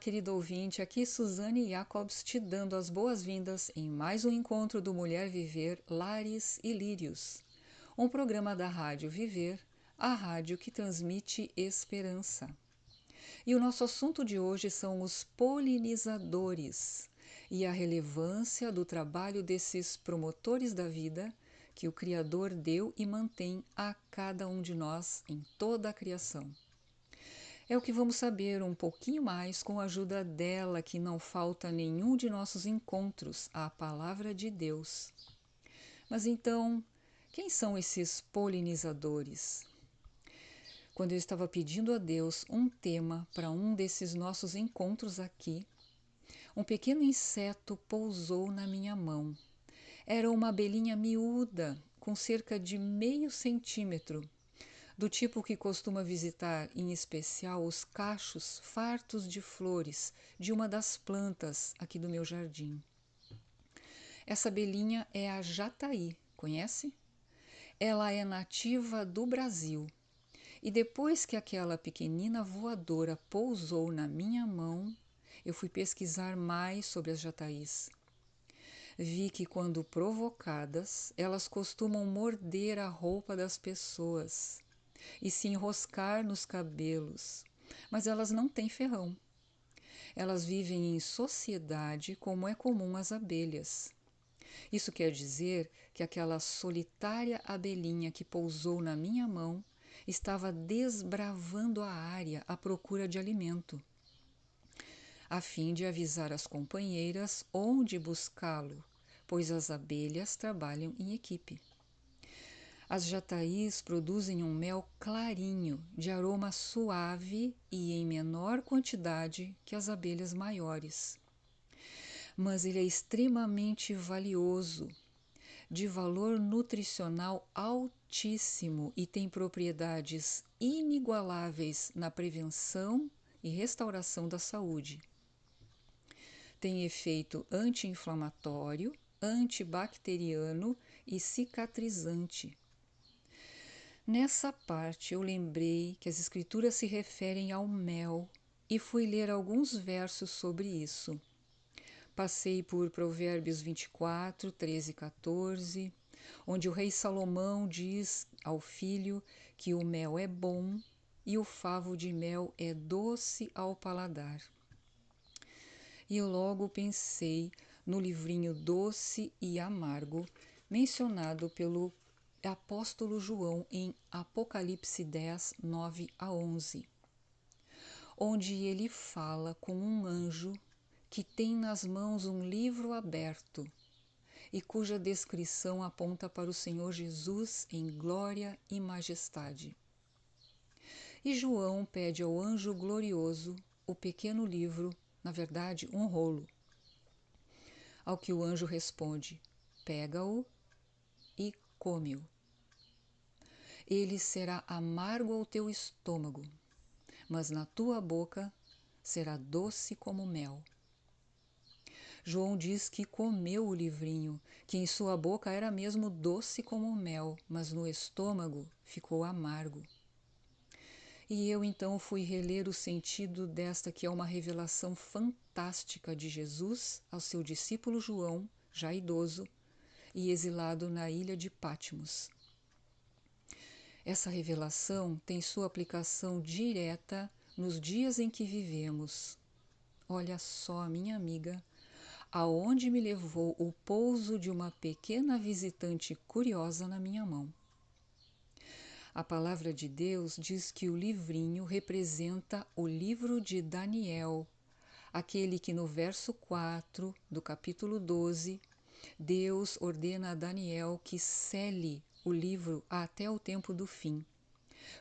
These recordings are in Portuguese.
querido ouvinte, aqui Suzane Jacobs te dando as boas-vindas em mais um encontro do Mulher Viver, Lares e Lírios, um programa da Rádio Viver, a rádio que transmite esperança. E o nosso assunto de hoje são os polinizadores e a relevância do trabalho desses promotores da vida que o Criador deu e mantém a cada um de nós em toda a criação. É o que vamos saber um pouquinho mais com a ajuda dela, que não falta nenhum de nossos encontros, a Palavra de Deus. Mas então, quem são esses polinizadores? Quando eu estava pedindo a Deus um tema para um desses nossos encontros aqui, um pequeno inseto pousou na minha mão. Era uma abelhinha miúda, com cerca de meio centímetro, do tipo que costuma visitar, em especial, os cachos fartos de flores de uma das plantas aqui do meu jardim. Essa abelhinha é a jataí, conhece? Ela é nativa do Brasil. E depois que aquela pequenina voadora pousou na minha mão, eu fui pesquisar mais sobre as jataís. Vi que, quando provocadas, elas costumam morder a roupa das pessoas e se enroscar nos cabelos, mas elas não têm ferrão. Elas vivem em sociedade como é comum às abelhas. Isso quer dizer que aquela solitária abelhinha que pousou na minha mão estava desbravando a área à procura de alimento, a fim de avisar as companheiras onde buscá-lo, pois as abelhas trabalham em equipe. As jataís produzem um mel clarinho, de aroma suave e em menor quantidade que as abelhas maiores. Mas ele é extremamente valioso, de valor nutricional altíssimo e tem propriedades inigualáveis na prevenção e restauração da saúde. Tem efeito anti-inflamatório, antibacteriano e cicatrizante. Nessa parte eu lembrei que as escrituras se referem ao mel e fui ler alguns versos sobre isso. Passei por Provérbios 24, 13 e 14, onde o rei Salomão diz ao filho que o mel é bom e o favo de mel é doce ao paladar. E eu logo pensei no livrinho Doce e Amargo, mencionado pelo apóstolo João em Apocalipse 10, 9 a 11, onde ele fala com um anjo que tem nas mãos um livro aberto e cuja descrição aponta para o Senhor Jesus em glória e majestade. E João pede ao anjo glorioso o pequeno livro, na verdade, um rolo. Ao que o anjo responde: pega-o e come-o. Ele será amargo ao teu estômago, mas na tua boca será doce como mel. João diz que comeu o livrinho, que em sua boca era mesmo doce como mel, mas no estômago ficou amargo. E eu então fui reler o sentido desta, que é uma revelação fantástica de Jesus ao seu discípulo João, já idoso e exilado na ilha de Patmos. Essa revelação tem sua aplicação direta nos dias em que vivemos. Olha só, minha amiga, aonde me levou o pouso de uma pequena visitante curiosa na minha mão. A palavra de Deus diz que o livrinho representa o livro de Daniel, aquele que no verso 4 do capítulo 12, Deus ordena a Daniel que cele o livro até o tempo do fim,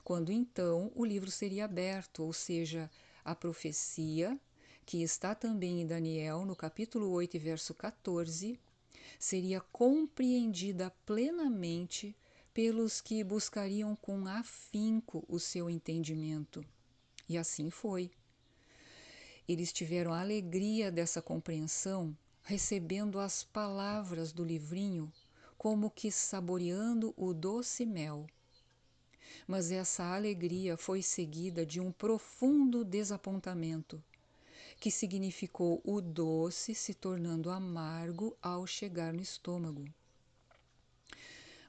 quando então o livro seria aberto, ou seja, a profecia, que está também em Daniel, no capítulo 8, verso 14, seria compreendida plenamente pelos que buscariam com afinco o seu entendimento. E assim foi. Eles tiveram a alegria dessa compreensão, recebendo as palavras do livrinho como que saboreando o doce mel. Mas essa alegria foi seguida de um profundo desapontamento, que significou o doce se tornando amargo ao chegar no estômago.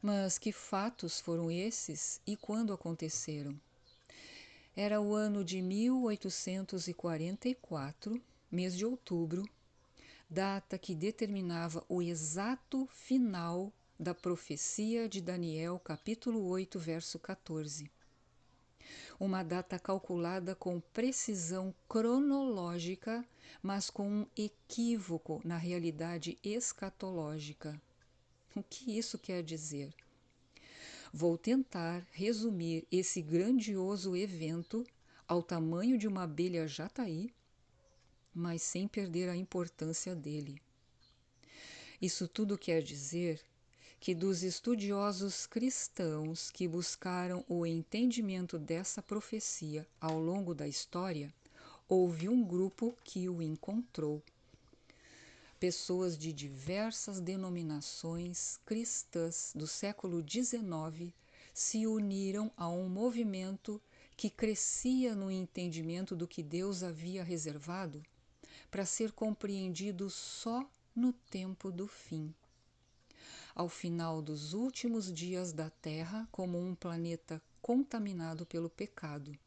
Mas que fatos foram esses e quando aconteceram? Era o ano de 1844, mês de outubro, data que determinava o exato final da profecia de Daniel, capítulo 8, verso 14. Uma data calculada com precisão cronológica, mas com um equívoco na realidade escatológica. O que isso quer dizer? Vou tentar resumir esse grandioso evento ao tamanho de uma abelha jataí, mas sem perder a importância dele. Isso tudo quer dizer que dos estudiosos cristãos que buscaram o entendimento dessa profecia ao longo da história, houve um grupo que o encontrou. Pessoas de diversas denominações cristãs do século XIX se uniram a um movimento que crescia no entendimento do que Deus havia reservado para ser compreendido só no tempo do fim. Ao final dos últimos dias da Terra, como um planeta contaminado pelo pecado.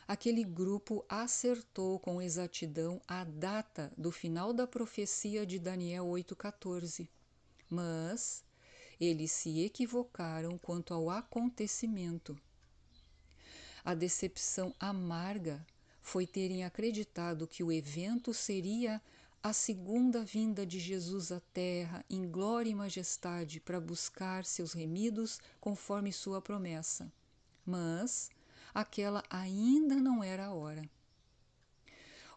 Aquele grupo acertou com exatidão a data do final da profecia de Daniel 8,14, mas eles se equivocaram quanto ao acontecimento. A decepção amarga foi terem acreditado que o evento seria a segunda vinda de Jesus à Terra em glória e majestade para buscar seus remidos conforme sua promessa. Mas aquela ainda não era a hora.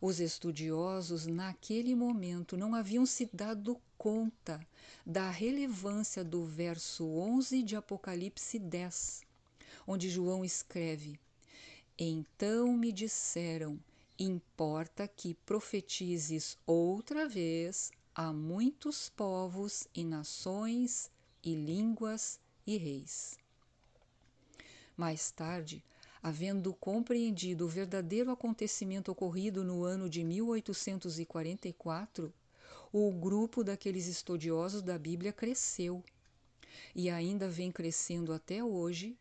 Os estudiosos naquele momento não haviam se dado conta da relevância do verso 11 de Apocalipse 10, onde João escreve: Então me disseram, importa que profetizes outra vez a muitos povos e nações e línguas e reis. Mais tarde, havendo compreendido o verdadeiro acontecimento ocorrido no ano de 1844, o grupo daqueles estudiosos da Bíblia cresceu e ainda vem crescendo até hoje,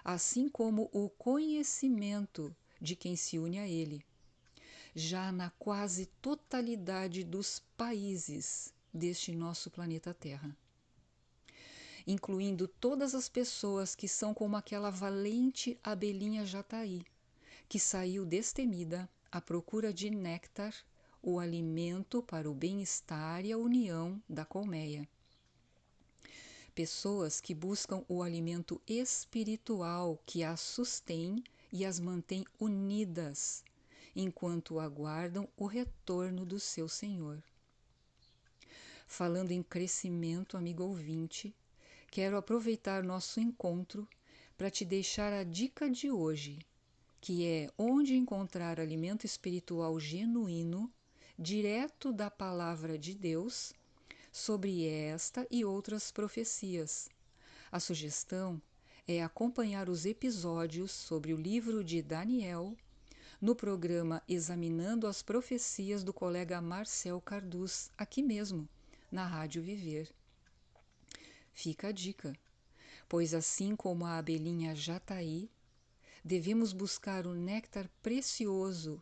assim como o conhecimento de quem se une a ele, já na quase totalidade dos países deste nosso planeta Terra, incluindo todas as pessoas que são como aquela valente abelhinha jataí, que saiu destemida à procura de néctar, o alimento para o bem-estar e a união da colmeia. Pessoas que buscam o alimento espiritual que as sustém e as mantém unidas, enquanto aguardam o retorno do seu Senhor. Falando em crescimento, amigo ouvinte, quero aproveitar nosso encontro para te deixar a dica de hoje, que é onde encontrar alimento espiritual genuíno, direto da Palavra de Deus, sobre esta e outras profecias. A sugestão é acompanhar os episódios sobre o livro de Daniel no programa Examinando as Profecias do colega Marcel Carduz, aqui mesmo, na Rádio Viver. Fica a dica, pois assim como a abelhinha jataí, devemos buscar o néctar precioso,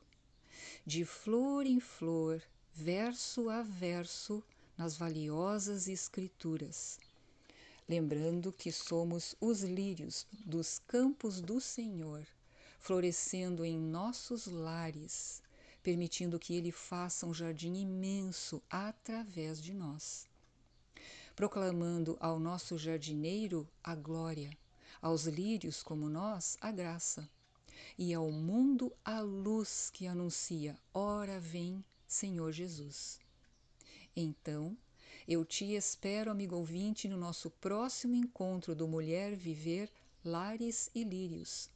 de flor em flor, verso a verso, nas valiosas escrituras, lembrando que somos os lírios dos campos do Senhor, florescendo em nossos lares, permitindo que Ele faça um jardim imenso através de nós, proclamando ao nosso jardineiro a glória, aos lírios como nós a graça, e ao mundo a luz que anuncia: ora vem, Senhor Jesus. Então, eu te espero, amigo ouvinte, no nosso próximo encontro do Mulher Viver, Lares e Lírios,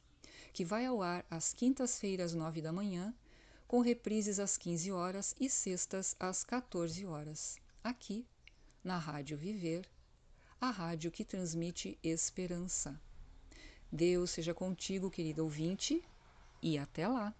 que vai ao ar às quintas-feiras, 9 da manhã, com reprises às 15 horas e sextas às 14 horas, aqui na Rádio Viver, a rádio que transmite esperança. Deus seja contigo, querido ouvinte, e até lá!